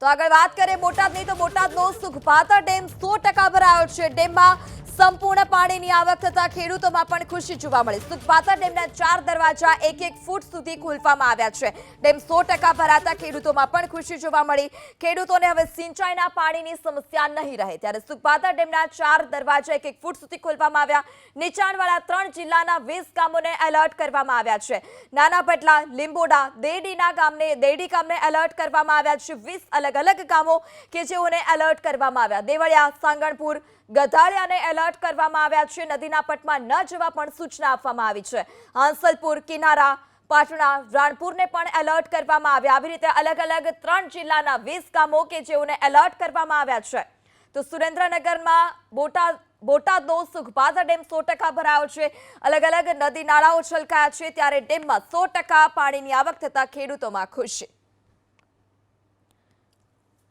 તો આગળ વાત કરીએ બોટાદની તો બોટાદનો સુખપાતર ડેમ 100% ભરાયો છે। ડેમમાં સંપૂર્ણ પાણીની આવક થતા ખેડૂતોમાં પણ ખુશી જોવા મળી। સુખપાતર ડેમના 4 દરવાજા 1-1 ફૂટ સુધી ખોલવામાં આવ્યા છે। ડેમ 100% ભરાતા ખેડૂતોમાં પણ ખુશી જોવા મળી। ખેડૂતોને હવે સિંચાઈના પાણીની સમસ્યા નહીં રહે, ત્યારે સુખપાતર ડેમના 4 દરવાજા 1-1 ફૂટ સુધી ખોલવામાં આવ્યા। નીચાણવાળા 3 જિલ્લાના 20 ગામોને એલર્ટ કરવામાં આવ્યા છે। નાના પટલા, લીંબોડા, દેડી ગામને એલર્ટ કરવામાં આવ્યા છે। 20 અલગ ગામો કે જેઓને એલર્ટ કરવામાં આવ્યા। દેવળિયા, સાંગણપુર, ગધાળિયાને એલર્ટ કરવામાં આવ્યા છે। નદીના પટમાં ન જવા પણ સૂચના આપવામાં આવી છે। હાંસલપુર, કિનારા, પાટણા, રાણપુરને પણ એલર્ટ કરવામાં આવ્યા। આવી રીતે અલગ 3 જિલ્લાના 20 ગામો કે જેઓને એલર્ટ કરવામાં આવ્યા છે। તો સુરેન્દ્રનગરમાં બોટાદનો સુખપાતર ડેમ 100% ભરાયો છે। અલગ નદી નાળાઓ છલકાયા છે, ત્યારે ડેમમાં 100% પાણીની આવક થતા ખેડૂતોમાં ખુશી।